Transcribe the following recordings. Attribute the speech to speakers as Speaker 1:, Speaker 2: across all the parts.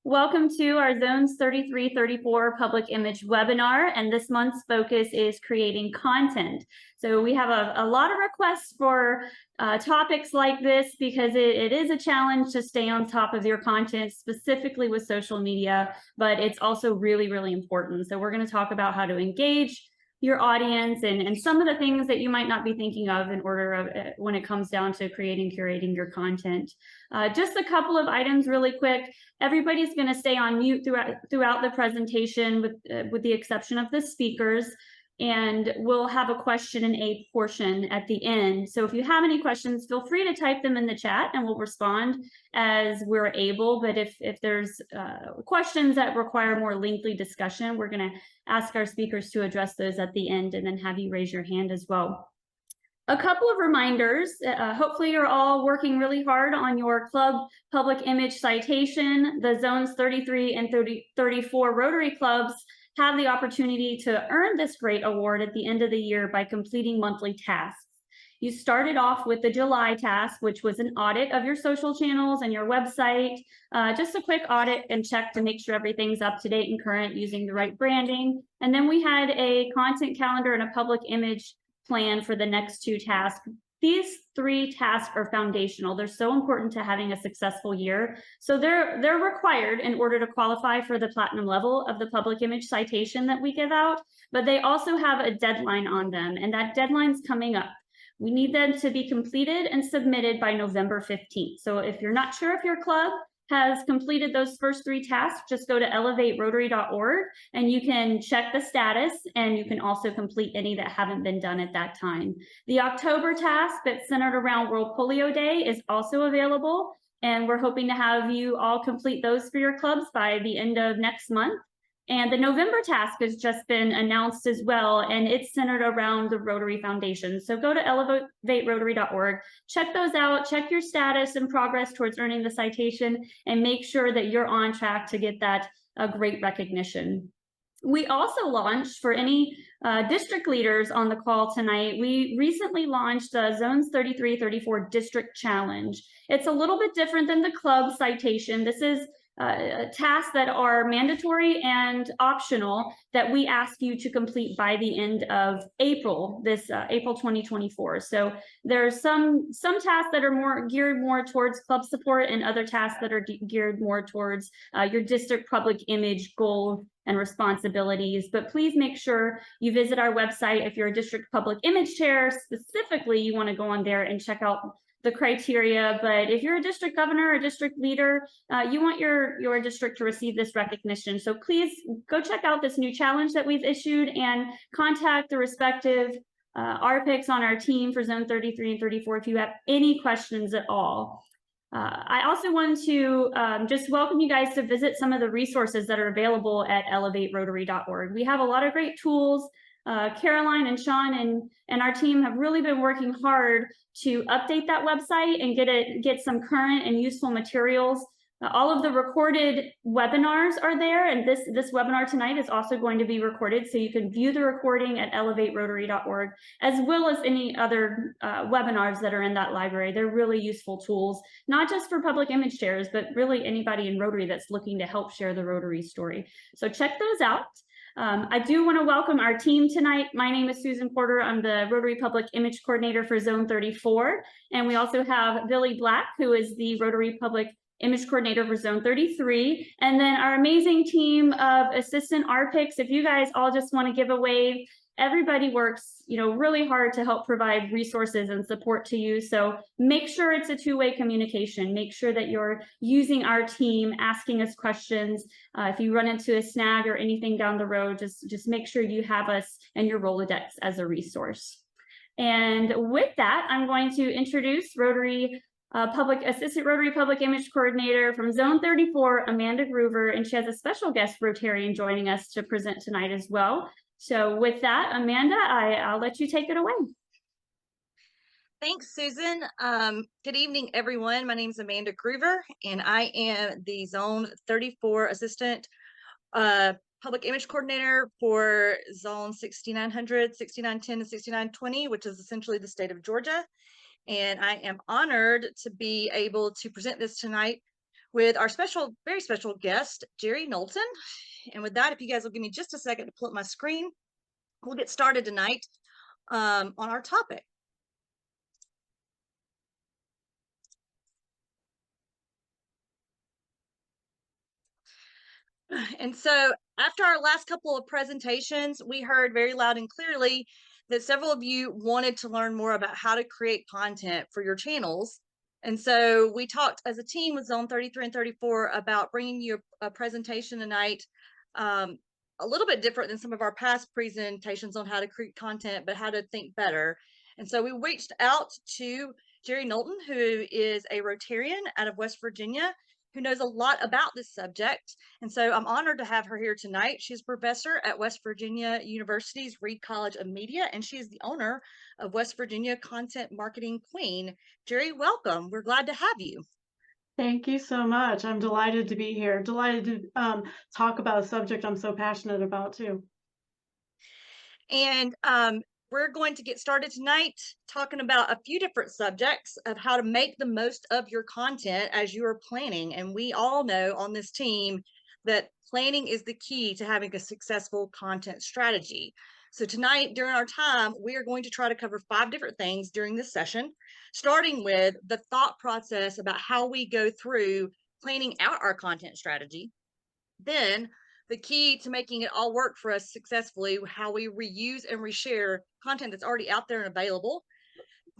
Speaker 1: Welcome to our Zones 33-34 public image webinar, and this month's focus is creating content. So we have a lot of requests for topics like this because it is a challenge to stay on top of your content, specifically with social media, but it's also really, really important. So we're going to talk about how to engage your audience and some of the things that you might not be thinking of in order of when it comes down to curating your content. Just a couple of items really quick. Everybody's going to stay on mute throughout the presentation with the exception of the speakers, and we'll have a question and a portion at the end. So if you have any questions, feel free to type them in the chat and we'll respond as we're able. But if there's questions that require more lengthy discussion, we're going to ask our speakers to address those at the end and then have you raise your hand as well. A couple of reminders. Hopefully you're all working really hard on your club public image citation. The Zones 33 and 34 Rotary clubs have the opportunity to earn this great award at the end of the year by completing monthly tasks. You started off with the July task, which was an audit of your social channels and your website. Just a quick audit and check to make sure everything's up to date and current using the right branding. And then we had a content calendar and a public image plan for the next two tasks. These three tasks are foundational. They're so important to having a successful year. So they're required in order to qualify for the platinum level of the public image citation that we give out, but they also have a deadline on them, and that deadline's coming up. We need them to be completed and submitted by November 15th. So if you're not sure if your club has completed those first three tasks, just go to elevaterotary.org and you can check the status, and you can also complete any that haven't been done at that time. The October task that's centered around World Polio Day is also available, and we're hoping to have you all complete those for your clubs by the end of next month. And the November task has just been announced as well, and it's centered around the Rotary Foundation. So go to elevaterotary.org, check those out, check your status and progress towards earning the citation, and make sure that you're on track to get that great recognition. We also launched, for any district leaders on the call tonight, we recently launched the Zones 33-34 District Challenge. It's a little bit different than the club citation. This is tasks that are mandatory and optional that we ask you to complete by the end of April, April 2024. So there's some tasks that are geared more towards club support, and other tasks that are geared more towards your district public image goal and responsibilities. But please make sure you visit our website. If you're a district public image chair specifically, you want to go on there and check out the criteria. But if you're a district governor or district leader, you want your district to receive this recognition. So please go check out this new challenge that we've issued and contact the respective RPICs on our team for Zone 33 and 34 if you have any questions at all. I also want to just welcome you guys to visit some of the resources that are available at elevaterotary.org. We have a lot of great tools. Caroline and Sean and our team have really been working hard to update that website and get some current and useful materials. All of the recorded webinars are there, and this webinar tonight is also going to be recorded, so you can view the recording at elevaterotary.org, as well as any other webinars that are in that library. They're really useful tools, not just for public image chairs, but really anybody in Rotary that's looking to help share the Rotary story. So check those out. I do want to welcome our team tonight. My name is Susan Porter. I'm the Rotary Public Image Coordinator for Zone 34. And we also have Billy Black, who is the Rotary Public Image Coordinator for Zone 33. And then our amazing team of assistant RPICs. If you guys all just want to give a wave, everybody works, really hard to help provide resources and support to you. So make sure it's a two-way communication. Make sure that you're using our team, asking us questions. If you run into a snag or anything down the road, just make sure you have us and your Rolodex as a resource. And with that, I'm going to introduce Assistant Rotary Public Image Coordinator from Zone 34, Amanda Groover, and she has a special guest Rotarian joining us to present tonight as well. So with that, Amanda, I'll let you take it away.
Speaker 2: Thanks, Susan. Good evening, everyone. My name is Amanda Groover, and I am the Zone 34 Assistant Public Image Coordinator for Zone 6900, 6910, and 6920, which is essentially the state of Georgia. And I am honored to be able to present this tonight with our very special guest, Jerry Knowlton. And with that, if you guys will give me just a second to pull up my screen, we'll get started tonight on our topic. And so after our last couple of presentations, we heard very loud and clearly that several of you wanted to learn more about how to create content for your channels. And so we talked as a team with Zone 33 and 34 about bringing you a presentation tonight, a little bit different than some of our past presentations on how to create content, but how to think better. And so we reached out to Jerry Knowlton, who is a Rotarian out of West Virginia, who knows a lot about this subject. And so I'm honored to have her here tonight. She's a professor at West Virginia University's Reed College of Media, and she is the owner of West Virginia Content Marketing Queen. Jerry, welcome. We're glad to have you.
Speaker 3: Thank you so much. I'm delighted to be here. Delighted to talk about a subject I'm so passionate about too.
Speaker 2: And we're going to get started tonight talking about a few different subjects of how to make the most of your content as you are planning. And we all know on this team that planning is the key to having a successful content strategy. So tonight, during our time, we are going to try to cover 5 different things during this session, starting with the thought process about how we go through planning out our content strategy. Then the key to making it all work for us successfully, how we reuse and reshare content that's already out there and available.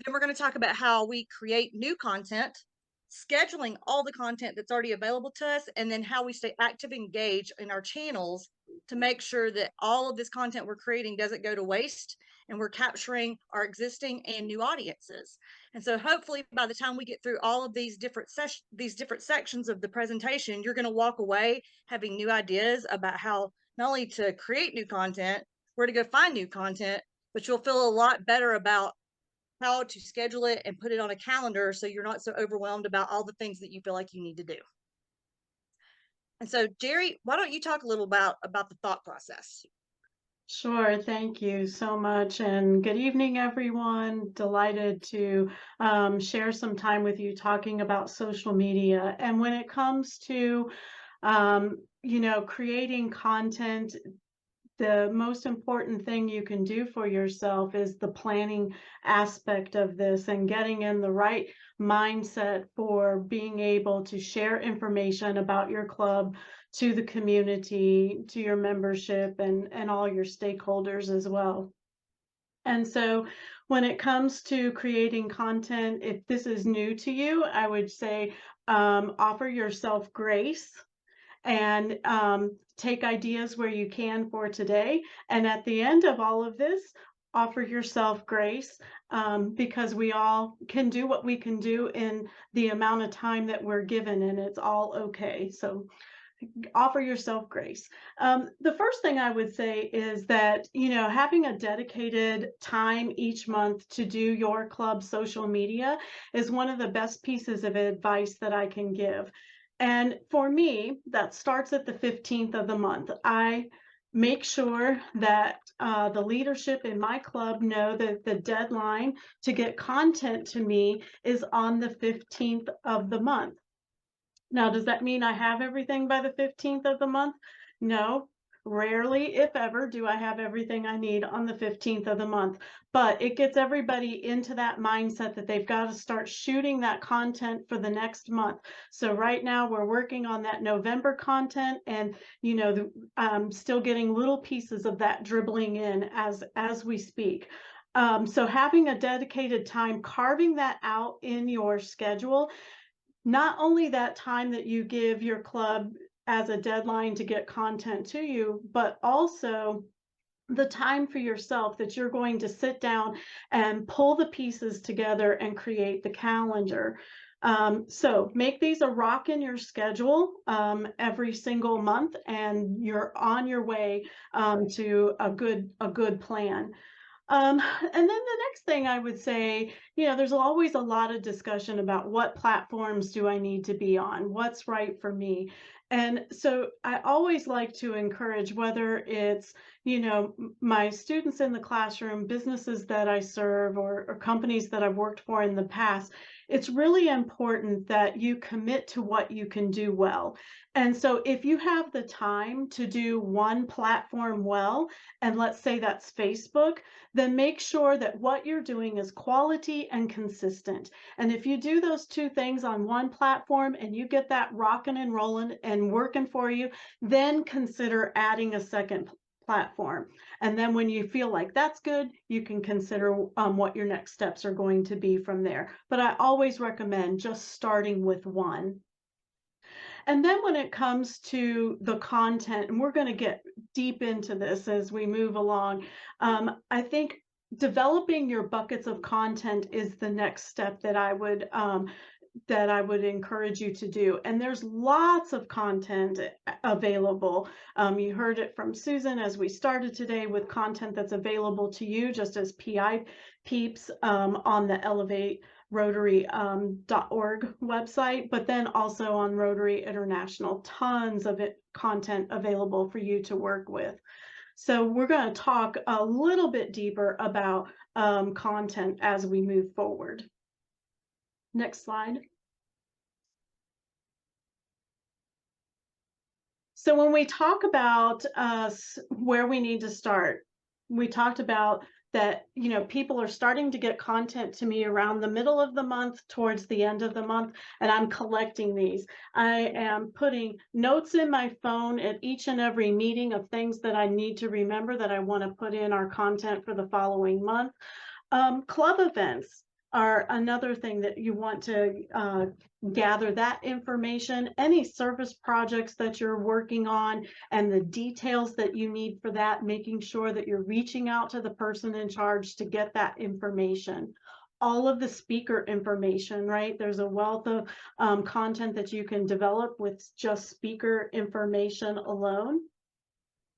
Speaker 2: Then we're going to talk about how we create new content, scheduling all the content that's already available to us, and then how we stay active and engaged in our channels to make sure that all of this content we're creating doesn't go to waste and we're capturing our existing and new audiences. And so hopefully by the time we get through all of these different sections of the presentation, you're going to walk away having new ideas about how not only to create new content, where to go find new content, but you'll feel a lot better about how to schedule it and put it on a calendar so you're not so overwhelmed about all the things that you feel like you need to do. And so, Jerry, why don't you talk a little about the thought process?
Speaker 3: Sure. Thank you so much. And good evening, everyone. Delighted to share some time with you talking about social media. And when it comes to, creating content, the most important thing you can do for yourself is the planning aspect of this and getting in the right mindset for being able to share information about your club to the community, to your membership, and all your stakeholders as well. And so when it comes to creating content, if this is new to you, I would say offer yourself grace and take ideas where you can for today. And at the end of all of this, offer yourself grace because we all can do what we can do in the amount of time that we're given, and it's all okay. So offer yourself grace. The first thing I would say is that, having a dedicated time each month to do your club social media is one of the best pieces of advice that I can give. And for me, that starts at the 15th of the month. I make sure that the leadership in my club know that the deadline to get content to me is on the 15th of the month. Now, does that mean I have everything by the 15th of the month? No. Rarely, if ever, do I have everything I need on the 15th of the month. But it gets everybody into that mindset that they've got to start shooting that content for the next month. So right now we're working on that November content, and still getting little pieces of that dribbling in as we speak. So having a dedicated time, carving that out in your schedule, not only that time that you give your club as a deadline to get content to you, but also the time for yourself that you're going to sit down and pull the pieces together and create the calendar. So make these a rock in your schedule every single month, and you're on your way to a good plan. And then the next thing I would say, there's always a lot of discussion about what platforms do I need to be on, what's right for me. And so I always like to encourage, whether it's, my students in the classroom, businesses that I serve, or companies that I've worked for in the past, it's really important that you commit to what you can do well. And so if you have the time to do one platform well, and let's say that's Facebook, then make sure that what you're doing is quality and consistent. And if you do those two things on one platform and you get that rocking and rolling and working for you, then consider adding a second platform. And then when you feel like that's good, you can consider what your next steps are going to be from there. But I always recommend just starting with one. And then when it comes to the content, and we're going to get deep into this as we move along, I think developing your buckets of content is the next step that I would encourage you to do. And there's lots of content available. You heard it from Susan as we started today with content that's available to you just as PI peeps on the Elevate Rotary.org website, but then also on Rotary International, tons of content available for you to work with. So we're going to talk a little bit deeper about content as we move forward. Next slide. So when we talk about where we need to start, we talked about that, you know, people are starting to get content to me around the middle of the month, towards the end of the month, and I'm collecting these. I am putting notes in my phone at each and every meeting of things that I need to remember that I want to put in our content for the following month. Club events are another thing that you want to gather that information, any service projects that you're working on and the details that you need for that, making sure that you're reaching out to the person in charge to get that information. All of the speaker information, right? There's a wealth of content that you can develop with just speaker information alone.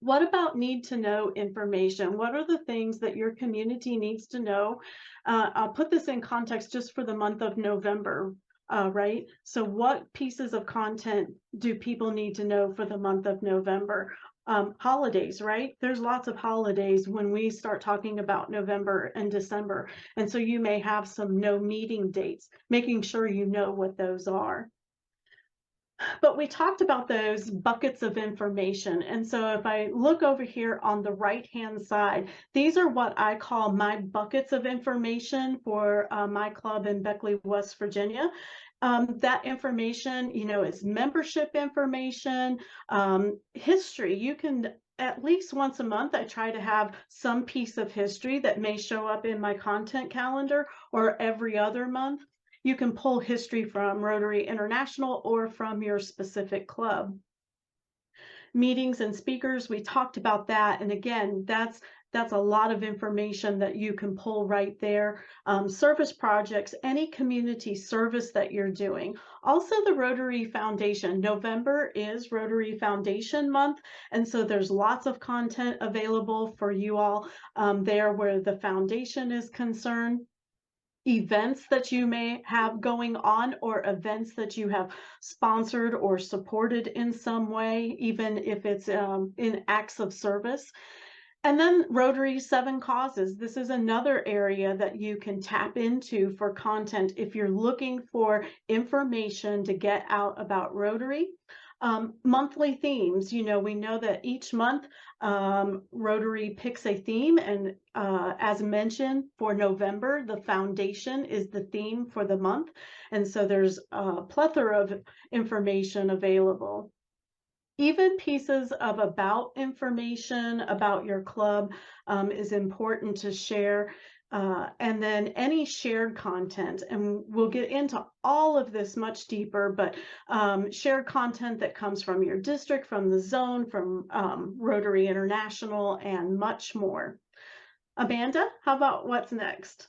Speaker 3: What about need to know information? What are the things that your community needs to know? I'll put this in context just for the month of November, right? So what pieces of content do people need to know for the month of November? Holidays, right? There's lots of holidays when we start talking about November and December. And so you may have some no meeting dates, making sure you know what those are. But we talked about those buckets of information. And so if I look over here on the right-hand side, these are what I call my buckets of information for my club in Beckley, West Virginia. That information, you know, is membership information, history. You can at least once a month, I try to have some piece of history that may show up in my content calendar, or every other month. You can pull history from Rotary International or from your specific club. Meetings and speakers, we talked about that. And again, that's a lot of information that you can pull right there. Service projects, any community service that you're doing. Also the Rotary Foundation. November is Rotary Foundation month. And so there's lots of content available for you all there where the foundation is concerned. Events that you may have going on, or events that you have sponsored or supported in some way, even if it's in acts of service. And then Rotary 7 Causes. This is another area that you can tap into for content if you're looking for information to get out about Rotary. Monthly themes, you know, we know that each month Rotary picks a theme, and as mentioned, for November, the foundation is the theme for the month. And so there's a plethora of information available. Even pieces of about information about your club is important to share. And then any shared content, and we'll get into all of this much deeper, but shared content that comes from your district, from the zone, from Rotary International, and much more. Amanda, how about what's next?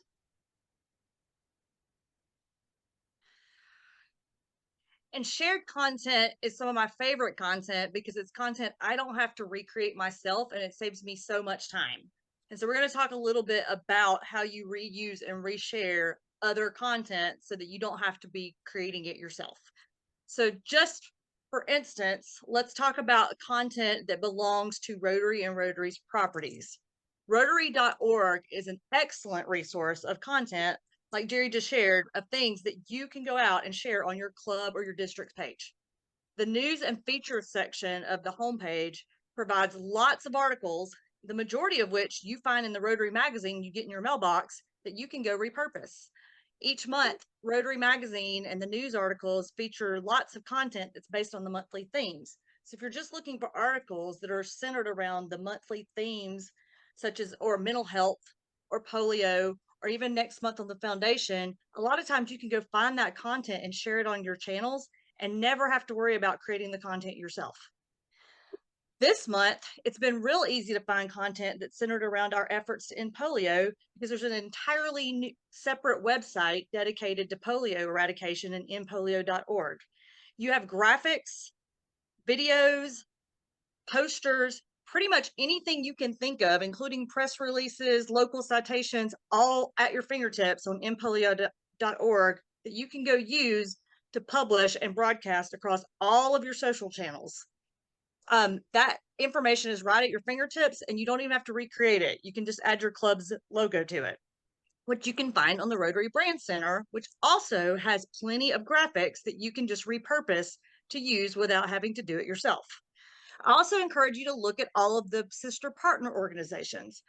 Speaker 2: And shared content is some of my favorite content because it's content I don't have to recreate myself, and it saves me so much time. And so we're going to talk a little bit about how you reuse and reshare other content so that you don't have to be creating it yourself. So just for instance, let's talk about content that belongs to Rotary and Rotary's properties. Rotary.org is an excellent resource of content like Jerry just shared, of things that you can go out and share on your club or your district's page. The news and features section of the homepage provides lots of articles, the majority of which you find in the Rotary magazine you get in your mailbox that you can go repurpose. Each month, Rotary magazine and the news articles feature lots of content that's based on the monthly themes. So if you're just looking for articles that are centered around the monthly themes, such as or mental health or polio, or even next month on the foundation, a lot of times you can go find that content and share it on your channels and never have to worry about creating the content yourself. This month, it's been real easy to find content that's centered around our efforts to end polio because there's an entirely new, separate website dedicated to polio eradication and endpolio.org. You have graphics, videos, posters, pretty much anything you can think of, including press releases, local citations, all at your fingertips on endpolio.org that you can go use to publish and broadcast across all of your social channels. That information is right at your fingertips and you don't even have to recreate it. You can just add your club's logo to it, which you can find on the Rotary Brand Center, which also has plenty of graphics that you can just repurpose to use without having to do it yourself. I also encourage you to look at all of the sister partner organizations.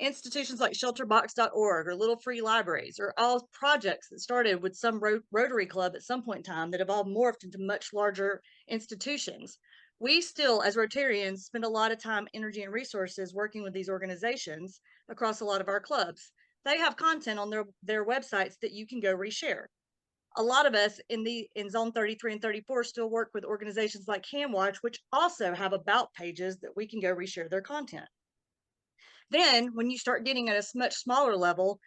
Speaker 2: Institutions like shelterbox.org or Little Free Libraries are all projects that started with some Rotary Club at some point in time that have all morphed into much larger institutions. We still, as Rotarians, spend a lot of time, energy, and resources working with these organizations across a lot of our clubs. They have content on their websites that you can go reshare. A lot of us in Zone 33 and 34 still work with organizations like CanWatch, which also have about pages that we can go reshare their content. Then when you start getting at a much smaller level,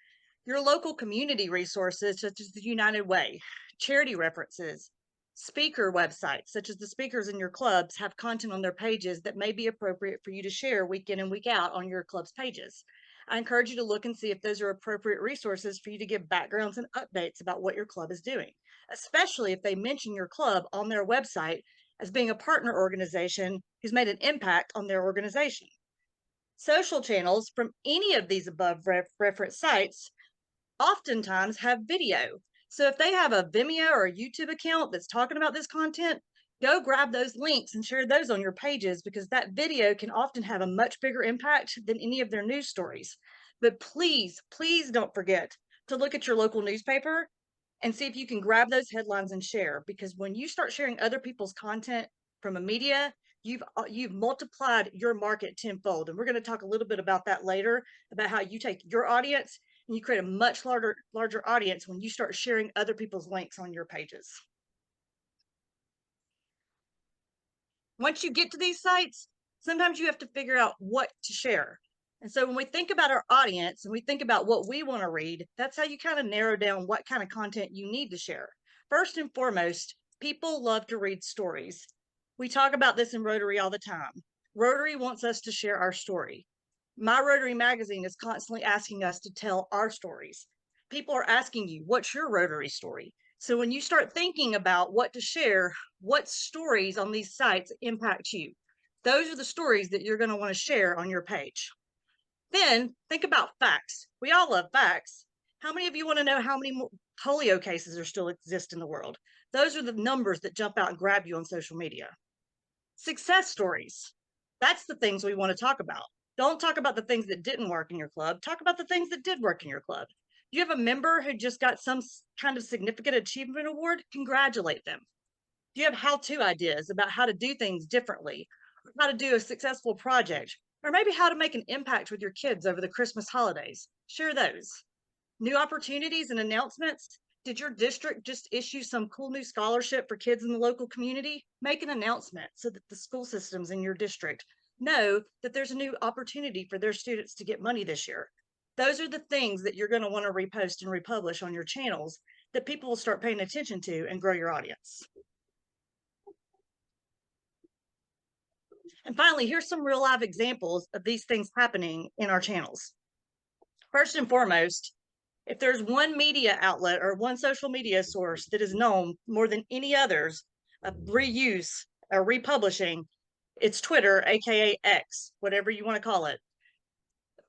Speaker 2: your local community resources, such as the United Way, charity references, speaker websites, such as the speakers in your clubs, have content on their pages that may be appropriate for you to share week in and week out on your club's pages. I encourage you to look and see if those are appropriate resources for you to give backgrounds and updates about what your club is doing, especially if they mention your club on their website as being a partner organization who's made an impact on their organization. Social channels from any of these above referenced sites oftentimes have video. So if they have a Vimeo or a YouTube account that's talking about this content, go grab those links and share those on your pages because that video can often have a much bigger impact than any of their news stories. But please, please don't forget to look at your local newspaper and see if you can grab those headlines and share, because when you start sharing other people's content from a media, you've multiplied your market tenfold. And we're going to talk a little bit about that later, about how you take your audience and you create a much larger audience when you start sharing other people's links on your pages. Once you get to these sites, sometimes you have to figure out what to share. And so when we think about our audience and we think about what we want to read, that's how you kind of narrow down what kind of content you need to share. First and foremost, people love to read stories. We talk about this in Rotary all the time. Rotary wants us to share our story. My Rotary magazine is constantly asking us to tell our stories. People are asking you, what's your Rotary story? So when you start thinking about what to share, what stories on these sites impact you? Those are the stories that you're going to want to share on your page. Then think about facts. We all love facts. How many of you want to know how many polio cases still exist in the world? Those are the numbers that jump out and grab you on social media. Success stories. That's the things we want to talk about. Don't talk about the things that didn't work in your club. Talk about the things that did work in your club. You have a member who just got some kind of significant achievement award? Congratulate them. Do you have how-to ideas about how to do things differently, or how to do a successful project, or maybe how to make an impact with your kids over the Christmas holidays? Share those. New opportunities and announcements. Did your district just issue some cool new scholarship for kids in the local community? Make an announcement so that the school systems in your district know that there's a new opportunity for their students to get money this year. Those are the things that you're going to want to repost and republish on your channels that people will start paying attention to and grow your audience. And finally, here's some real live examples of these things happening in our channels. First and foremost, if there's one media outlet or one social media source that is known more than any others of reuse or republishing, it's Twitter, aka X, whatever you want to call it.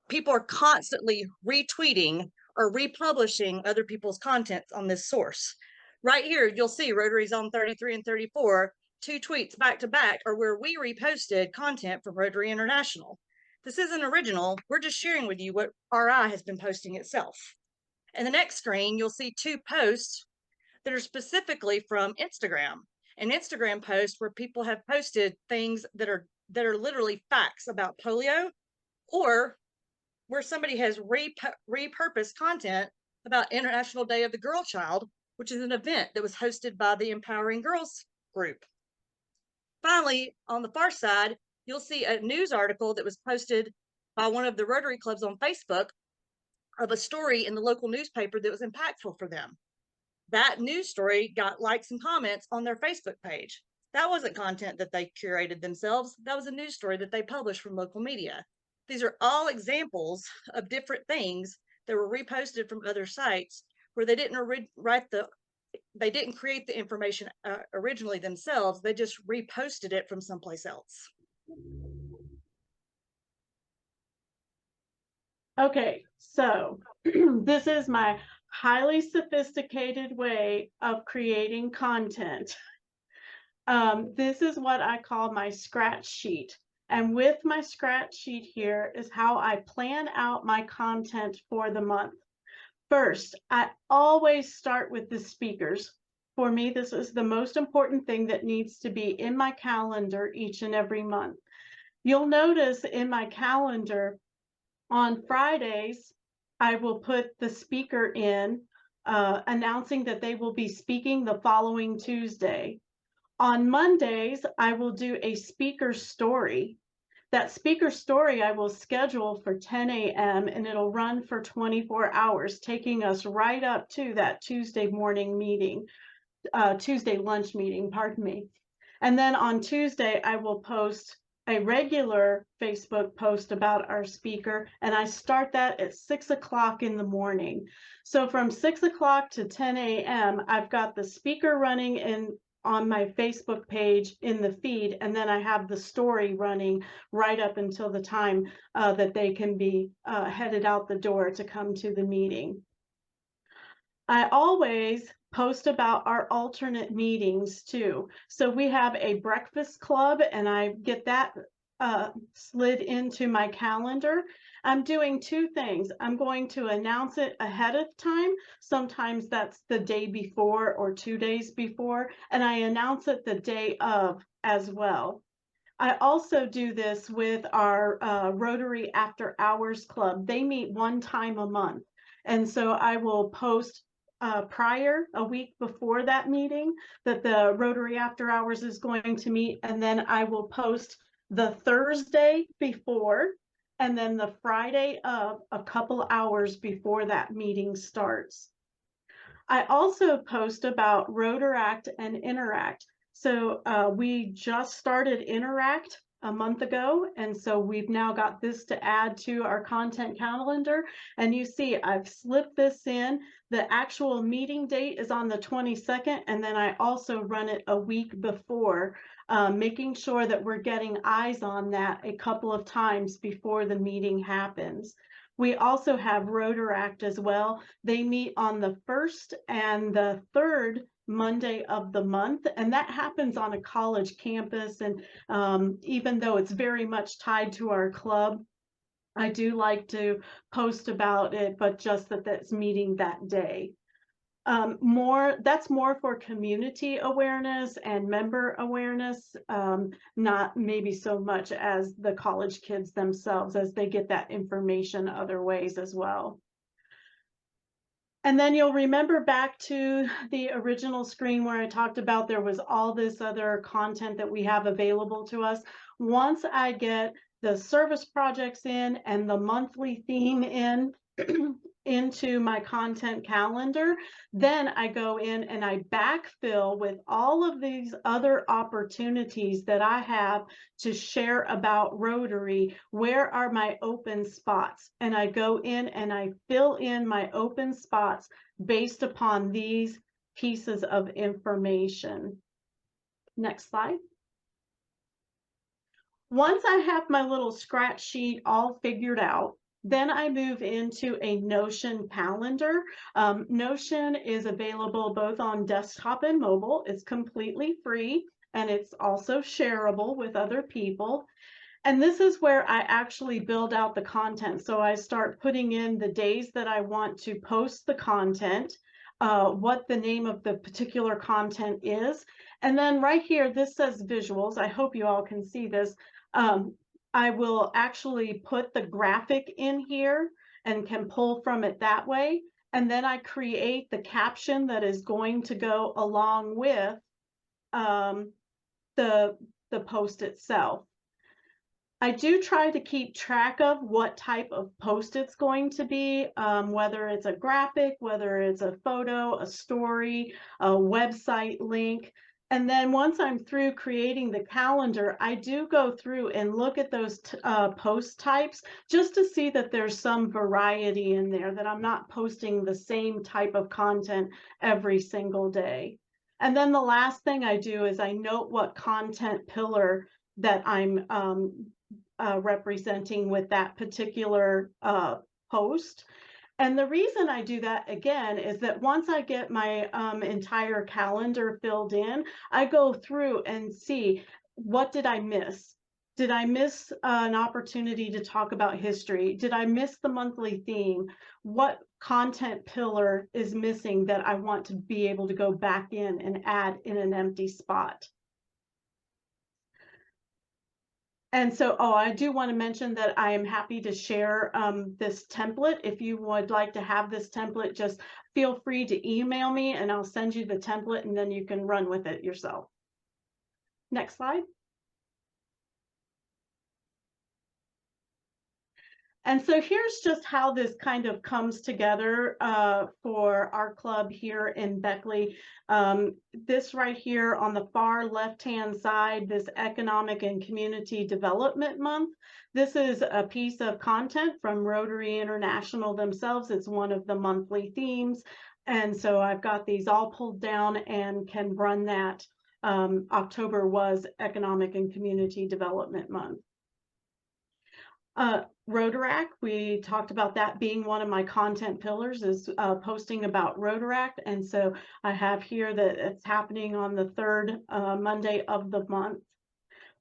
Speaker 2: People are constantly retweeting or republishing other people's content on this source. Right here, you'll see Rotary Zone 33 and 34, 2 tweets back to back are where we reposted content from Rotary International. This isn't original. We're just sharing with you what RI has been posting itself. And the next screen, you'll see 2 posts that are specifically from Instagram. An Instagram post where people have posted things that are literally facts about polio, or where somebody has repurposed content about International Day of the Girl Child, which is an event that was hosted by the Empowering Girls group. Finally, on the far side, you'll see a news article that was posted by one of the Rotary clubs on Facebook of a story in the local newspaper that was impactful for them. That news story got likes and comments on their Facebook page. That wasn't content that they curated themselves. That was a news story that they published from local media. These are all examples of different things that were reposted from other sites where they didn't create the information originally themselves. They just reposted it from someplace else.
Speaker 3: Okay, so this is my highly sophisticated way of creating content. This is what I call my scratch sheet. And with my scratch sheet here is how I plan out my content for the month. First, I always start with the speakers. For me, this is the most important thing that needs to be in my calendar each and every month. You'll notice in my calendar on Fridays, I will put the speaker in announcing that they will be speaking the following Tuesday. On Mondays, I will do a speaker story. That speaker story I will schedule for 10 a.m. and it'll run for 24 hours, taking us right up to that Tuesday morning meeting, Tuesday lunch meeting, pardon me. And then on Tuesday, I will post a regular Facebook post about our speaker, and I start that at 6 o'clock in the morning. So from 6 o'clock to 10 a.m., I've got the speaker running on my Facebook page in the feed, and then I have the story running right up until the time that they can be headed out the door to come to the meeting. I always post about our alternate meetings too. So we have a breakfast club, and I get that slid into my calendar. I'm doing 2 things. I'm going to announce it ahead of time. Sometimes that's the day before or 2 days before, and I announce it the day of as well. I also do this with our Rotary After Hours Club. They meet 1 time a month. And so I will post a week before that meeting, that the Rotary After Hours is going to meet. And then I will post the Thursday before, and then the Friday of, a couple hours before that meeting starts. I also post about Rotaract and Interact. So we just started Interact a month ago, and so we've now got this to add to our content calendar. And you see I've slipped this in. The actual meeting date is on the 22nd, and then I also run it a week before, making sure that we're getting eyes on that a couple of times before the meeting happens. We also have Rotaract as well. They meet on the 1st and the 3rd Monday of the month, and that happens on a college campus. And even though it's very much tied to our club, I do like to post about it, but just that that's meeting that day. That's more for community awareness and member awareness, not maybe so much as the college kids themselves, as they get that information other ways as well. And then you'll remember back to the original screen where I talked about there was all this other content that we have available to us. Once I get the service projects in and the monthly theme in into my content calendar, then I go in and I backfill with all of these other opportunities that I have to share about Rotary. Where are my open spots? And I go in and I fill in my open spots based upon these pieces of information. Next slide. Once I have my little scratch sheet all figured out, Then I move into a Notion calendar. Notion is available both on desktop and mobile. It's completely free and it's also shareable with other people. And this is where I actually build out the content. So I start putting in the days that I want to post the content, what the name of the particular content is. And then right here, this says visuals. I hope you all can see this. I will actually put the graphic in here and can pull from it that way. And then I create the caption that is going to go along with the post itself. I do try to keep track of what type of post it's going to be, whether it's a graphic, whether it's a photo, a story, a website link. And then once I'm through creating the calendar, I do go through and look at those post types just to see that there's some variety in there, that I'm not posting the same type of content every single day. And then the last thing I do is I note what content pillar that I'm representing with that particular post. And the reason I do that again is that once I get my entire calendar filled in, I go through and see, what did I miss? Did I miss an opportunity to talk about history? Did I miss the monthly theme? What content pillar is missing that I want to be able to go back in and add in an empty spot? And so, oh, I do want to mention that I am happy to share this template. If you would like to have this template, just feel free to email me and I'll send you the template and then you can run with it yourself. Next slide. And so here's just how this kind of comes together for our club here in Beckley. This right here on the far left-hand side, this Economic and Community Development Month. This is a piece of content from Rotary International themselves. It's one of the monthly themes. And so I've got these all pulled down and can run that. October was Economic and Community Development Month. Rotaract, we talked about that being one of my content pillars, is posting about Rotaract. And so I have here that it's happening on the third Monday of the month.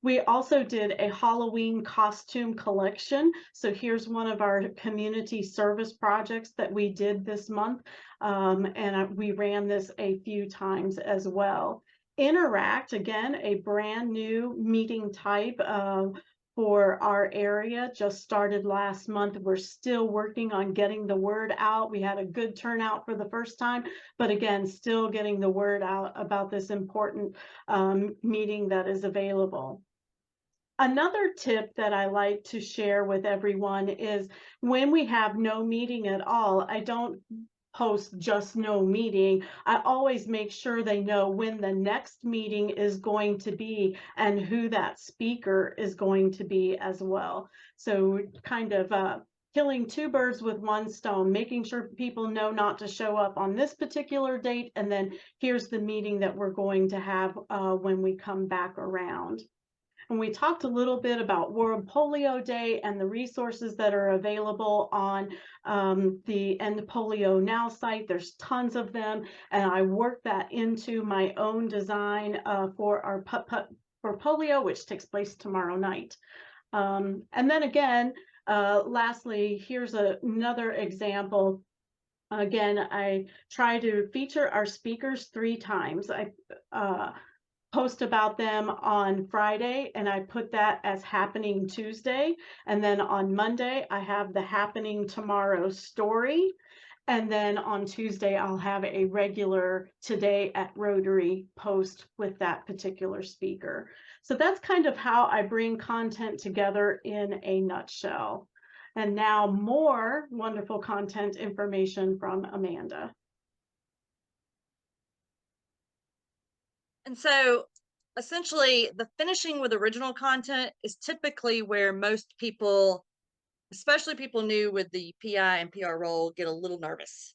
Speaker 3: We also did a Halloween costume collection. So here's one of our community service projects that we did this month. We ran this a few times as well. Interact, again, a brand new meeting type for our area, just started last month. We're still working on getting the word out. We had a good turnout for the first time, but again, still getting the word out about this important meeting that is available. Another tip that I like to share with everyone is when we have no meeting at all, I don't post just no meeting. I always make sure they know when the next meeting is going to be and who that speaker is going to be as well. So kind of killing two birds with one stone, making sure people know not to show up on this particular date, and then here's the meeting that we're going to have when we come back around. And we talked a little bit about World Polio Day and the resources that are available on the End Polio Now site. There's tons of them, and I worked that into my own design for our Putt-Putt for Polio, which takes place tomorrow night. And then again, lastly, here's another example. Again, I try to feature our speakers 3 times. I post about them on Friday and I put that as happening Tuesday. And then on Monday, I have the happening tomorrow story. And then on Tuesday, I'll have a regular Today at Rotary post with that particular speaker. So that's kind of how I bring content together in a nutshell. And now more wonderful content information from Amanda.
Speaker 2: And so essentially the finishing with original content is typically where most people, especially people new with the PI and PR role, get a little nervous.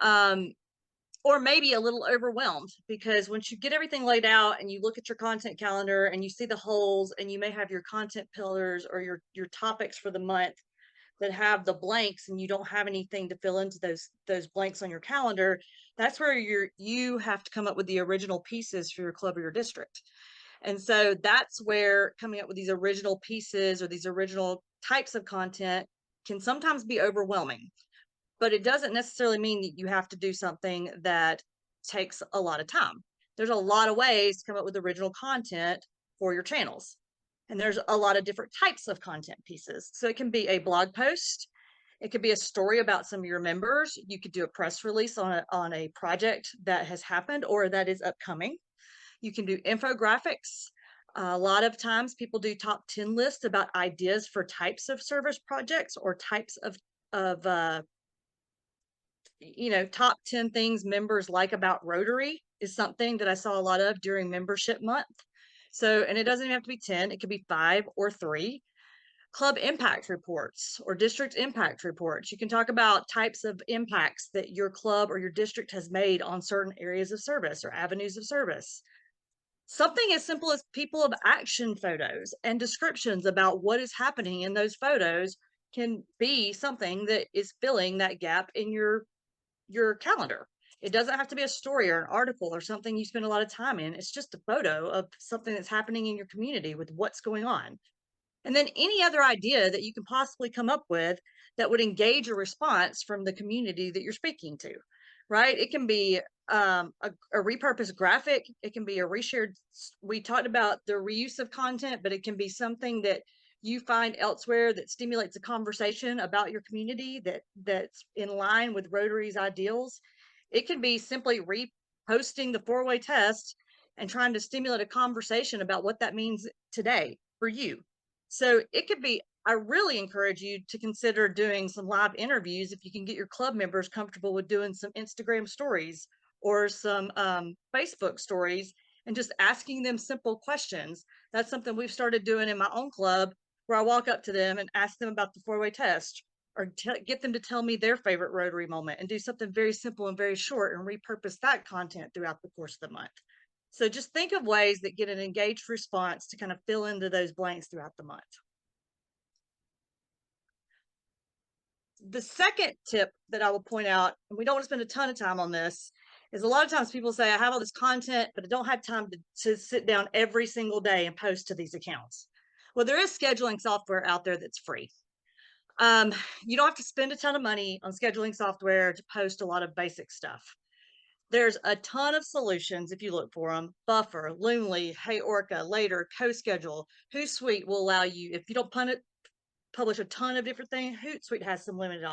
Speaker 2: Or maybe a little overwhelmed, because once you get everything laid out and you look at your content calendar and you see the holes and you may have your content pillars or your topics for the month that have the blanks and you don't have anything to fill into those blanks on your calendar, that's where you have to come up with the original pieces for your club or your district. And so that's where coming up with these original pieces or these original types of content can sometimes be overwhelming. But it doesn't necessarily mean that you have to do something that takes a lot of time. There's a lot of ways to come up with original content for your channels. And there's a lot of different types of content pieces. So it can be a blog post. It could be a story about some of your members. You could do a press release on a project that has happened or that is upcoming. You can do infographics. A lot of times people do top 10 lists about ideas for types of service projects or types of top 10 things members like about Rotary is something that I saw a lot of during membership month. So, and it doesn't even have to be 10, it could be 5 or 3. Club impact reports or district impact reports. You can talk about types of impacts that your club or your district has made on certain areas of service or avenues of service. Something as simple as people of action photos and descriptions about what is happening in those photos can be something that is filling that gap in your calendar. It doesn't have to be a story or an article or something you spend a lot of time in. It's just a photo of something that's happening in your community with what's going on. And then any other idea that you can possibly come up with that would engage a response from the community that you're speaking to, right? It can be a repurposed graphic. It can be a reshared. We talked about the reuse of content, but it can be something that you find elsewhere that stimulates a conversation about your community that's in line with Rotary's ideals. It can be simply reposting the 4-way test and trying to stimulate a conversation about what that means today for you. So it could be, I really encourage you to consider doing some live interviews if you can get your club members comfortable with doing some Instagram stories or some Facebook stories and just asking them simple questions. That's something we've started doing in my own club, where I walk up to them and ask them about the 4-way test or get them to tell me their favorite Rotary moment and do something very simple and very short and repurpose that content throughout the course of the month. So just think of ways that get an engaged response to kind of fill into those blanks throughout the month. The second tip that I will point out, and we don't want to spend a ton of time on this, is a lot of times people say, I have all this content, but I don't have time to sit down every single day and post to these accounts. Well, there is scheduling software out there that's free. You don't have to spend a ton of money on scheduling software to post a lot of basic stuff. There's a ton of solutions if you look for them. Buffer, Loomly, Hey Orca, Later, CoSchedule, Hootsuite will allow you, if you don't publish a ton of different things, Hootsuite has some limited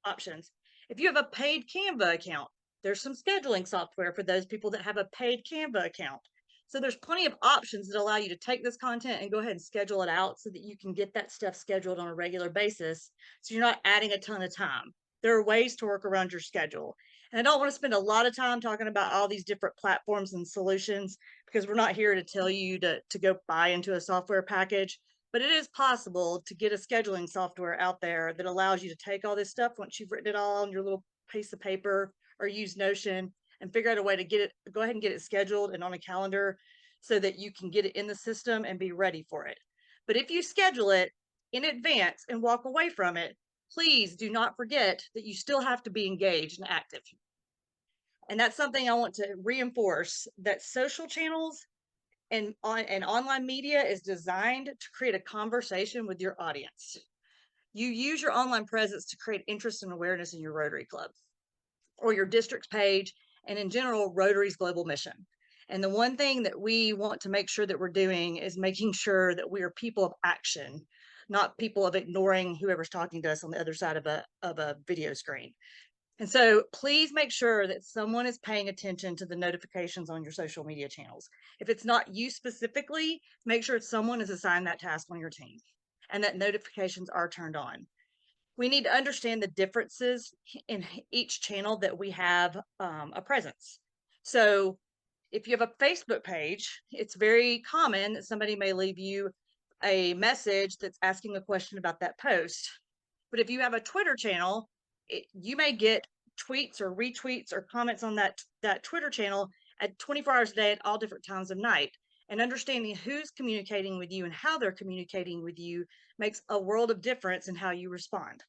Speaker 2: options. If you have a paid Canva account, there's some scheduling software for those people that have a paid Canva account. So there's plenty of options that allow you to take this content and go ahead and schedule it out so that you can get that stuff scheduled on a regular basis. So you're not adding a ton of time. There are ways to work around your schedule. And I don't want to spend a lot of time talking about all these different platforms and solutions because we're not here to tell you to go buy into a software package, but it is possible to get a scheduling software out there that allows you to take all this stuff once you've written it all on your little piece of paper or use Notion and figure out a way to get it, go ahead and get it scheduled and on a calendar so that you can get it in the system and be ready for it. But if you schedule it in advance and walk away from it, please do not forget that you still have to be engaged and active. And that's something I want to reinforce, that social channels and online media is designed to create a conversation with your audience. You use your online presence to create interest and awareness in your Rotary Club or your district's page, and in general, Rotary's global mission. And the one thing that we want to make sure that we're doing is making sure that we are people of action, not people of ignoring whoever's talking to us on the other side of a video screen. And so please make sure that someone is paying attention to the notifications on your social media channels. If it's not you specifically, make sure someone is assigned that task on your team and that notifications are turned on. We need to understand the differences in each channel that we have a presence. So if you have a Facebook page, it's very common that somebody may leave you a message that's asking a question about that post. But if you have a Twitter channel, you may get tweets or retweets or comments on that Twitter channel at 24 hours a day at all different times of night. And understanding who's communicating with you and how they're communicating with you makes a world of difference in how you respond.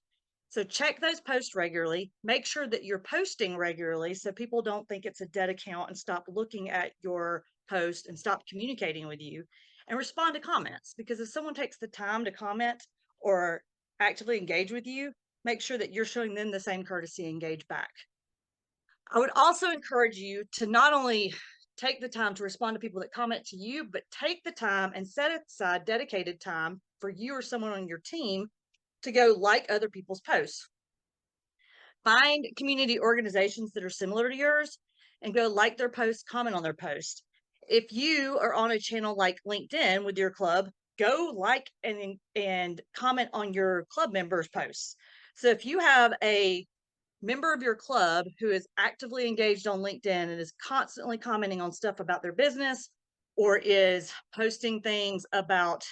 Speaker 2: So check those posts regularly. Make sure that you're posting regularly so people don't think it's a dead account and stop looking at your post and stop communicating with you. And respond to comments, because if someone takes the time to comment or actively engage with you, make sure that you're showing them the same courtesy and engage back. I would also encourage you to not only take the time to respond to people that comment to you, but take the time and set aside dedicated time for you or someone on your team to go like other people's posts. Find community organizations that are similar to yours and go like their posts, comment on their posts. If you are on a channel like LinkedIn with your club, go like and comment on your club members' posts. So if you have a member of your club who is actively engaged on LinkedIn and is constantly commenting on stuff about their business or is posting things about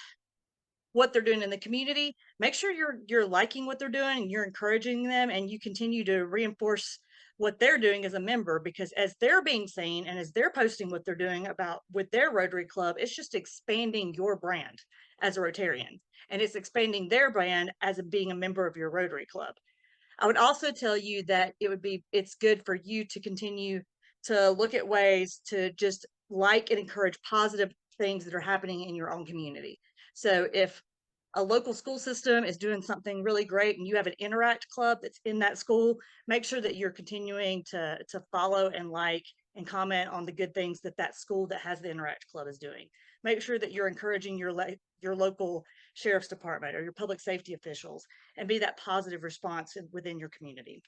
Speaker 2: what they're doing in the community, make sure you're liking what they're doing and you're encouraging them, and you continue to reinforce what they're doing as a member, because as they're being seen and as they're posting what they're doing about with their Rotary Club, it's just expanding your brand as a Rotarian, and it's expanding their brand as being a member of your Rotary Club. I would also tell you that it's good for you to continue to look at ways to just like and encourage positive things that are happening in your own community. So if a local school system is doing something really great and you have an Interact club that's in that school, make sure that you're continuing to follow and like and comment on the good things that that school that has the Interact club is doing. Make sure that you're encouraging your local sheriff's department or your public safety officials, and be that positive response within your community.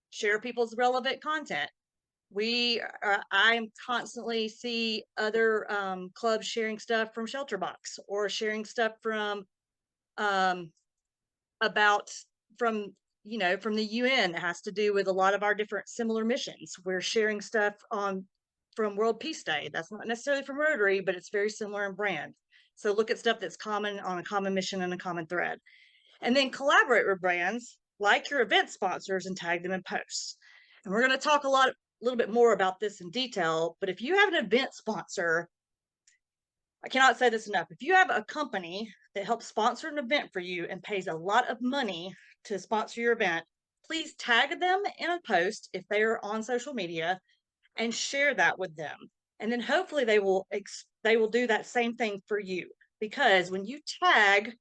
Speaker 2: Share people's relevant content. I constantly see other clubs sharing stuff from Shelter Box, or sharing stuff from about from from the UN that has to do with a lot of our different similar missions. We're sharing stuff from World Peace Day. That's not necessarily from Rotary, but it's very similar in brand. So look at stuff that's common on a common mission and a common thread. And then collaborate with brands like your event sponsors and tag them in posts. And we're going to talk a little bit more about this in detail, but if you have an event sponsor, I cannot say this enough. If you have a company that helps sponsor an event for you and pays a lot of money to sponsor your event, please tag them in a post if they are on social media and share that with them. And then hopefully they will do that same thing for you, because when you tag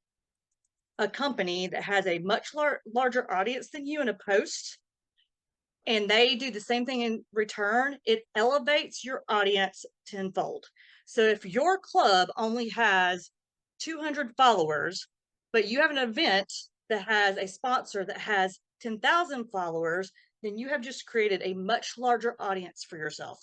Speaker 2: a company that has a much larger audience than you in a post, and they do the same thing in return, it elevates your audience tenfold. So if your club only has 200 followers, but you have an event that has a sponsor that has 10,000 followers, then you have just created a much larger audience for yourself.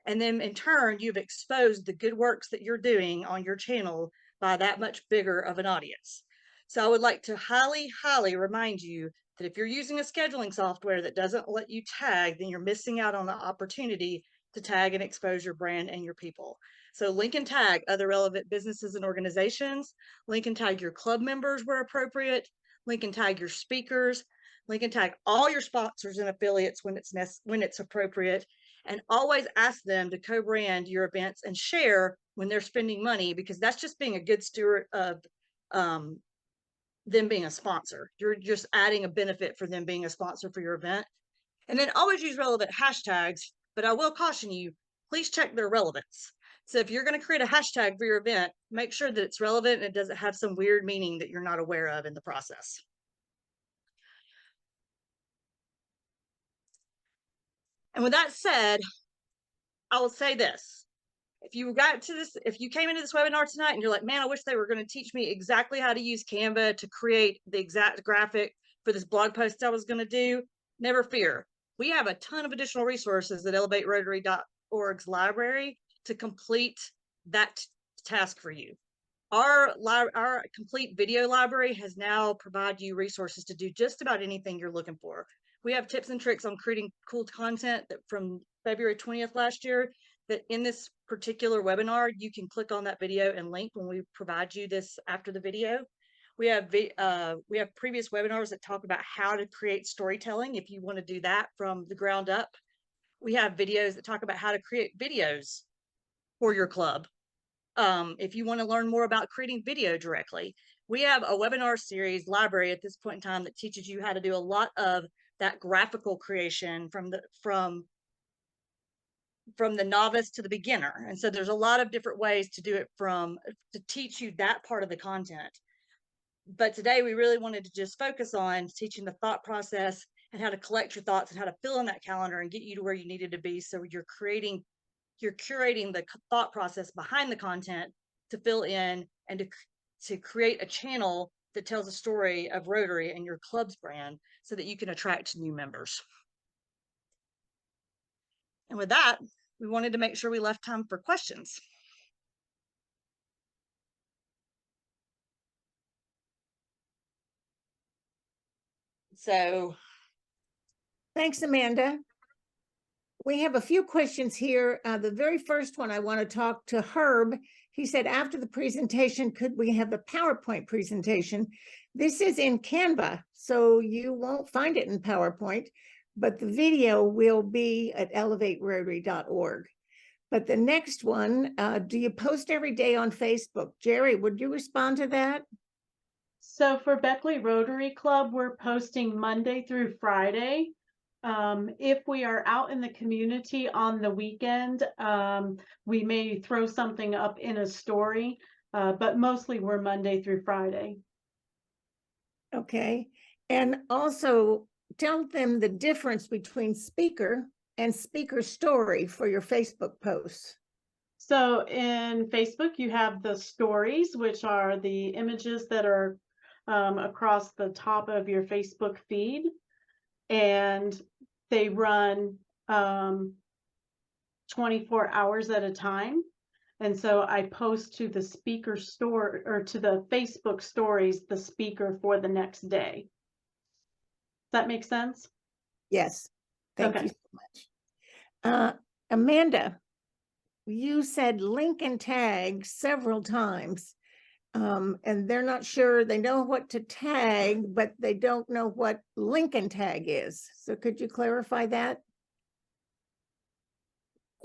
Speaker 2: And then in turn, you've exposed the good works that you're doing on your channel by that much bigger of an audience. So I would like to highly, highly remind you that if you're using a scheduling software that doesn't let you tag, then you're missing out on the opportunity to tag and expose your brand and your people. So link and tag other relevant businesses and organizations, link and tag your club members where appropriate, link and tag your speakers, link and tag all your sponsors and affiliates when it's appropriate, and always ask them to co-brand your events and share when they're spending money, because that's just being a good steward of them being a sponsor. You're just adding a benefit for them being a sponsor for your event. And then always use relevant hashtags, but I will caution you, please check their relevance. So if you're going to create a hashtag for your event, make sure that it's relevant and it doesn't have some weird meaning that you're not aware of in the process. And with that said, I will say this. If you came into this webinar tonight and you're like, man, I wish they were going to teach me exactly how to use Canva to create the exact graphic for this blog post I was going to do, never fear. We have a ton of additional resources at elevaterotary.org's library to complete that task for you. Our complete video library has now provided you resources to do just about anything you're looking for. We have tips and tricks on creating cool content that from February 20th last year, that in this particular webinar, you can click on that video and link when we provide you this after the video. We have previous webinars that talk about how to create storytelling if you want to do that from the ground up. We have videos that talk about how to create videos for your club. If you want to learn more about creating video directly, we have a webinar series library at this point in time that teaches you how to do a lot of that graphical creation from the novice to the beginner. And so there's a lot of different ways to do it to teach you that part of the content. But today we really wanted to just focus on teaching the thought process and how to collect your thoughts and how to fill in that calendar and get you to where you needed to be. So you're curating the thought process behind the content to fill in and to create a channel that tells a story of Rotary and your club's brand so that you can attract new members. And with that, we wanted to make sure we left time for questions. So,
Speaker 4: Thanks, Amanda. We have a few questions here. The very first one, I want to talk to Herb. He said, after the presentation, could we have a PowerPoint presentation? This is in Canva, so you won't find it in PowerPoint, but the video will be at elevaterotary.org. But the next one, do you post every day on Facebook? Jerry, would you respond to that?
Speaker 3: So for Beckley Rotary Club, we're posting Monday through Friday. If we are out in the community on the weekend, we may throw something up in a story, but mostly we're Monday through Friday.
Speaker 4: Okay. And also tell them the difference between speaker and speaker story for your Facebook posts.
Speaker 3: So in Facebook, you have the stories, which are the images that are across the top of your Facebook feed, and they run 24 hours at a time. And so I post to the speaker store or to the Facebook stories, the speaker for the next day. Does that make sense?
Speaker 4: Yes. Thank
Speaker 3: Okay.
Speaker 4: you so much. Amanda, you said link and tag several times, and they're not sure. They know what to tag, but they don't know what link and tag is. So could you clarify that?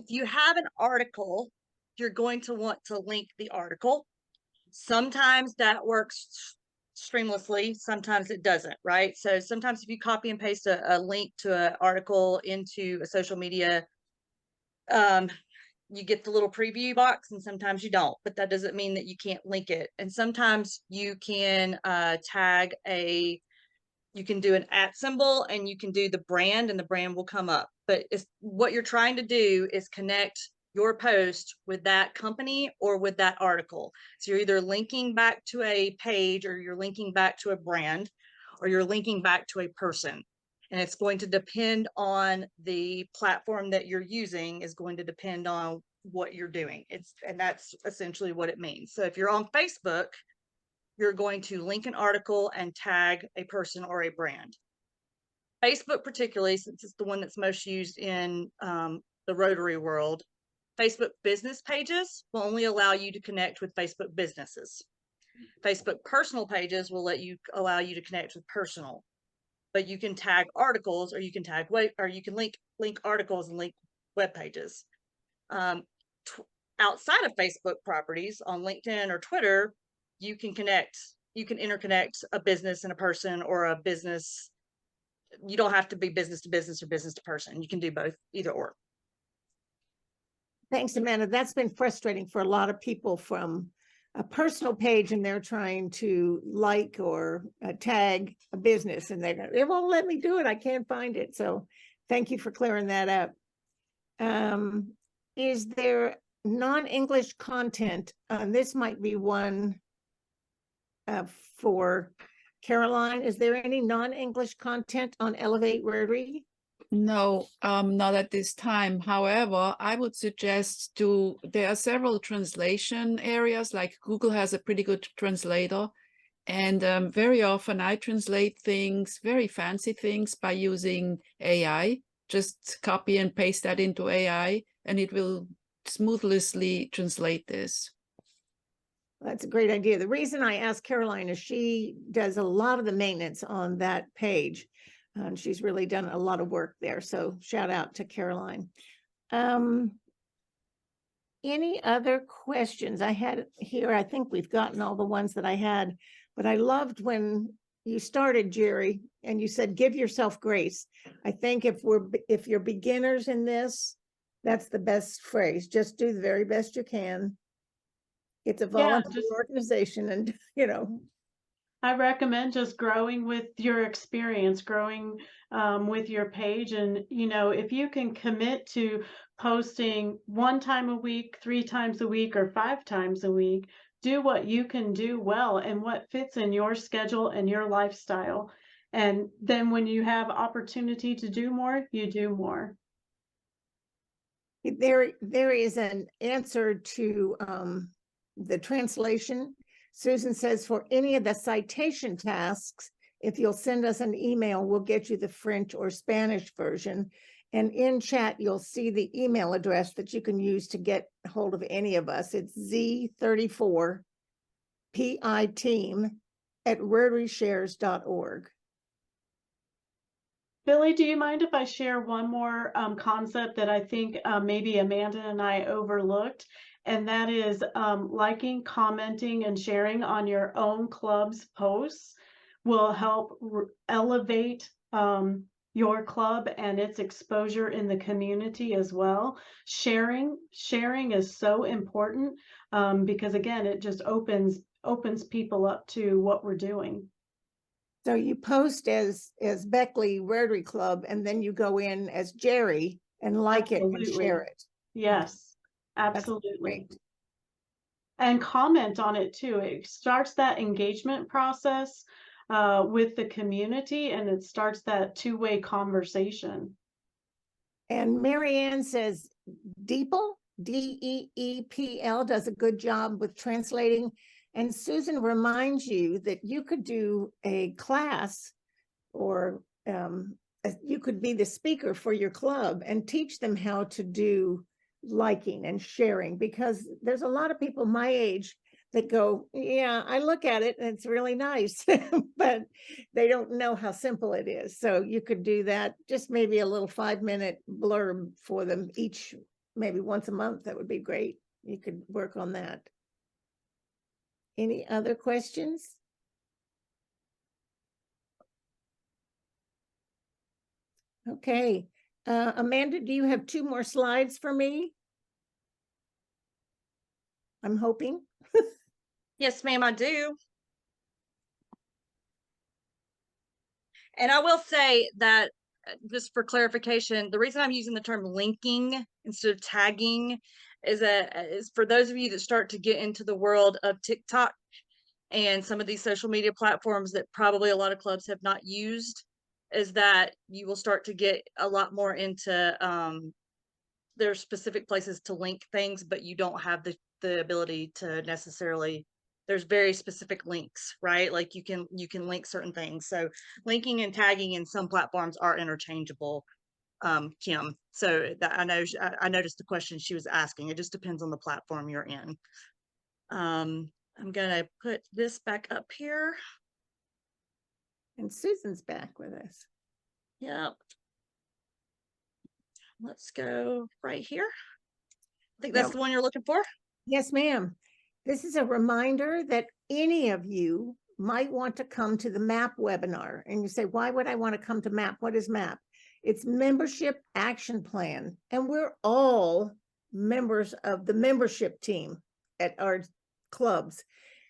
Speaker 2: if you have an article, you're going to want to link the article. Sometimes that works streamlessly, sometimes it doesn't, right? So sometimes if you copy and paste a link to an article into a social media, you get the little preview box, and sometimes you don't, but that doesn't mean that you can't link it. And sometimes you can you can do an @ symbol and you can do the brand, and the brand will come up. But what you're trying to do is connect your post with that company or with that article. So you're either linking back to a page, or you're linking back to a brand, or you're linking back to a person. And it's going to depend on the platform that you're using, is going to depend on what you're doing. And that's essentially what it means. So if you're on Facebook, you're going to link an article and tag a person or a brand. Facebook, particularly, since it's the one that's most used in the Rotary world, Facebook business pages will only allow you to connect with Facebook businesses. Facebook personal pages will allow you to connect with personal, but you can tag articles, or you can tag or you can link articles and link web pages. Outside of Facebook properties on LinkedIn or Twitter, you can interconnect a business and a person, or a business. You don't have to be business to business or business to person. You can do both, either or.
Speaker 4: Thanks, Amanda. That's been frustrating for a lot of people from a personal page, and they're trying to like or tag a business, and they won't let me do it. I can't find it. So thank you for clearing that up. Is there non-English content? This might be one for Caroline. Is there any non-English content on Elevate Rotary?
Speaker 5: No, not at this time. However, I would suggest there are several translation areas, like Google has a pretty good translator. And very often I translate things, very fancy things, by using AI. Just copy and paste that into AI, and it will smoothly translate this.
Speaker 4: That's a great idea. The reason I asked Caroline is she does a lot of the maintenance on that page. And she's really done a lot of work there. So shout out to Caroline. any other questions? I had here, I think we've gotten all the ones that I had, but I loved when you started, Jerry, and you said, give yourself grace. I think if you're beginners in this, that's the best phrase. Just do the very best you can. It's a volunteer organization, and
Speaker 3: I recommend just growing with your experience, growing with your page. And, if you can commit to posting 1 time a week, 3 times a week, or 5 times a week, do what you can do well and what fits in your schedule and your lifestyle. And then when you have opportunity to do more, you do more.
Speaker 4: there is an answer to the translation. Susan says, for any of the citation tasks, if you'll send us an email, we'll get you the French or Spanish version. And in chat, you'll see the email address that you can use to get hold of any of us. It's z34pitteam@rotaryshares.org.
Speaker 3: Billy, do you mind if I share one more concept that I think maybe Amanda and I overlooked? And that is liking, commenting, and sharing on your own club's posts will help elevate your club and its exposure in the community as well. Sharing is so important because again, it just opens people up to what we're doing.
Speaker 4: So you post as Beckley Rotary Club, and then you go in as Jerry and like it and
Speaker 3: Absolutely.
Speaker 4: share it.
Speaker 3: Yes,
Speaker 4: That's
Speaker 3: absolutely.
Speaker 4: great.
Speaker 3: And comment on it too. It starts that engagement process with the community, and it starts that two-way conversation.
Speaker 4: And Marianne says Deepel, Deepl, does a good job with translating. And Susan reminds you that you could do a class, or you could be the speaker for your club and teach them how to do liking and sharing, because there's a lot of people my age that go, yeah, I look at it and it's really nice, but they don't know how simple it is. So you could do that, just maybe a little 5-minute blurb for them each, maybe once a month. That would be great. You could work on that. Any other questions? Okay. Amanda, do you have 2 more slides for me? I'm hoping.
Speaker 2: Yes, ma'am, I do. And I will say that just for clarification, the reason I'm using the term linking instead of tagging is for those of you that start to get into the world of TikTok and some of these social media platforms that probably a lot of clubs have not used, is that you will start to get a lot more into there's specific places to link things, but you don't have the ability to necessarily, there's very specific links, right? Like you can link certain things. So linking and tagging in some platforms are interchangeable, Kim. So that I know I noticed the question she was asking. It just depends on the platform you're in. I'm gonna put this back up here.
Speaker 4: And Susan's back with us.
Speaker 2: Yep. Let's go right here. I think that's
Speaker 4: Now,
Speaker 2: the one you're looking for.
Speaker 4: yes, ma'am. This is a reminder that any of you might want to come to the MAP webinar. And you say, why would I want to come to MAP? What is MAP? It's Membership Action Plan. And we're all members of the membership team at our clubs.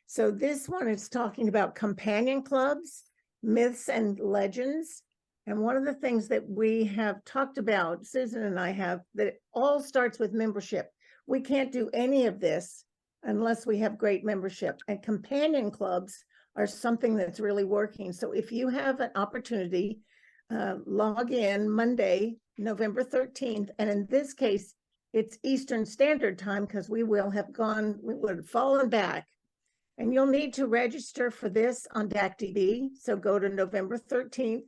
Speaker 4: So this one is talking about companion clubs, myths and legends. And one of the things that we have talked about, Susan and I have, that it all starts with membership. We can't do any of this unless we have great membership, and companion clubs are something that's really working. So if you have an opportunity, log in Monday, November 13th. And in this case, it's Eastern Standard Time, because we would have fallen back. And you'll need to register for this on DACDB. So go to November 13th.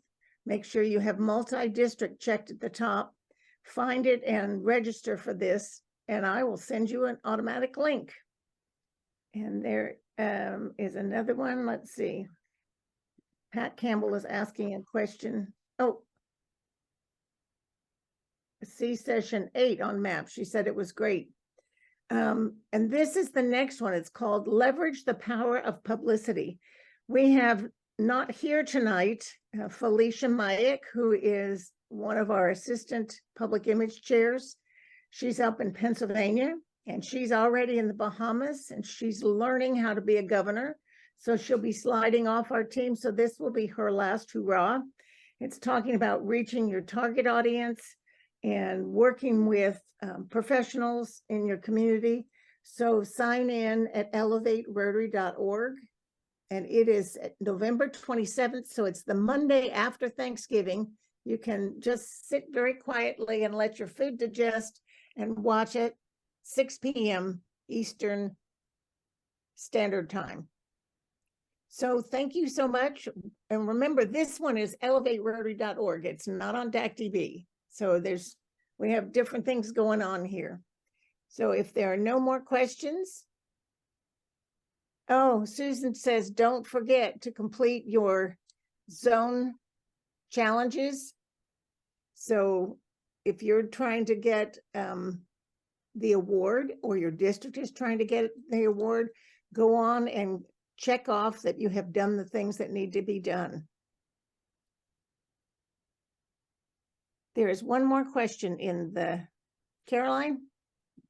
Speaker 4: Make sure you have multi-district checked at the top, find it and register for this, and I will send you an automatic link. And there is another one. Let's see. Pat Campbell is asking a question. Oh, see session 8 on MAP. She said it was great. And this is the next one. It's called Leverage the Power of Publicity. We have not here tonight, Felicia Mayak, who is one of our assistant public image chairs. She's up in Pennsylvania and she's already in the Bahamas and she's learning how to be a governor. So she'll be sliding off our team. So this will be her last hurrah. It's talking about reaching your target audience and working with professionals in your community. So sign in at elevaterotary.org. And it is November 27th. So it's the Monday after Thanksgiving. You can just sit very quietly and let your food digest and watch it 6 p.m. Eastern Standard Time. So thank you so much. And remember, this one is elevaterotary.org. It's not on DAC-TV. So we have different things going on here. So if there are no more questions. Oh, Susan says, don't forget to complete your zone challenges. So if you're trying to get the award or your district is trying to get the award, go on and check off that you have done the things that need to be done. There is one more question in Caroline,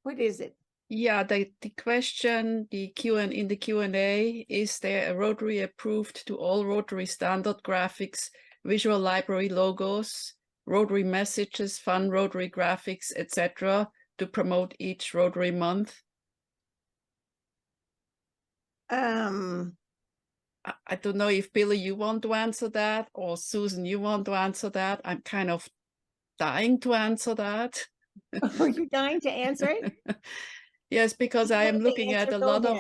Speaker 4: what is it?
Speaker 5: Yeah, the question, in the Q&A, is there a Rotary approved to all Rotary standard graphics, visual library logos, Rotary messages, fun Rotary graphics, etc., to promote each Rotary month? I don't know if Billy, you want to answer that, or Susan, you want to answer that. I'm kind of dying to answer that.
Speaker 4: Are you dying to answer it?
Speaker 5: Yes, because I am looking at a lot of,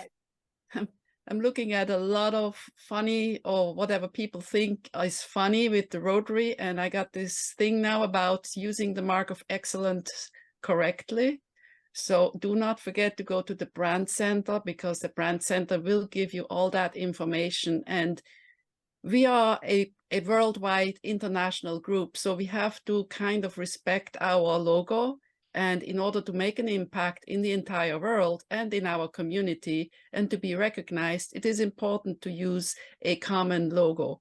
Speaker 4: of.
Speaker 5: I'm looking at a lot of funny or whatever people think is funny with the Rotary, and I got this thing now about using the mark of excellence correctly. So do not forget to go to the brand center, because the brand center will give you all that information. And we are a worldwide international group, so we have to kind of respect our logo. And in order to make an impact in the entire world and in our community and to be recognized, it is important to use a common logo.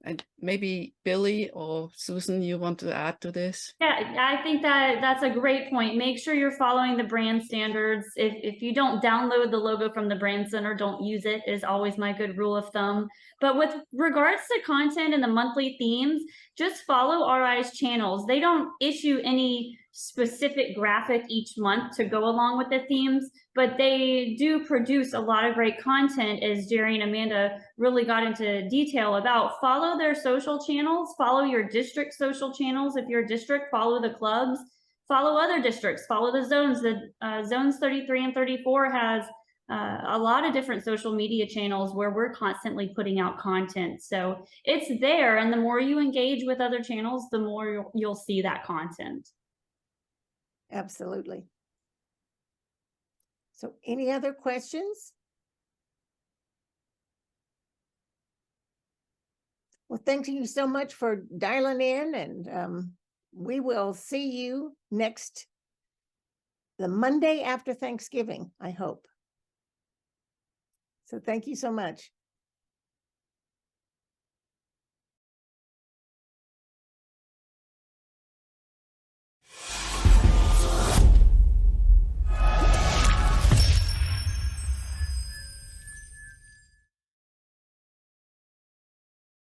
Speaker 5: And maybe Billy or Susan, you want to add to this?
Speaker 1: Yeah, I think that's a great point. Make sure you're following the brand standards. If you don't download the logo from the brand center, don't use it, is always my good rule of thumb. But with regards to content and the monthly themes, just follow RI's channels. They don't issue any specific graphic each month to go along with the themes, but they do produce a lot of great content, as Jerry and Amanda really got into detail about. Follow their social channels, follow your district social channels. If you're a district, follow the clubs, follow other districts, follow the zones. The zones 33 and 34 has a lot of different social media channels where we're constantly putting out content. So it's there, and the more you engage with other channels, the more you'll see that content.
Speaker 4: Absolutely. So any other questions? Well, thank you so much for dialing in, and we will see you the Monday after Thanksgiving, I hope. So thank you so much.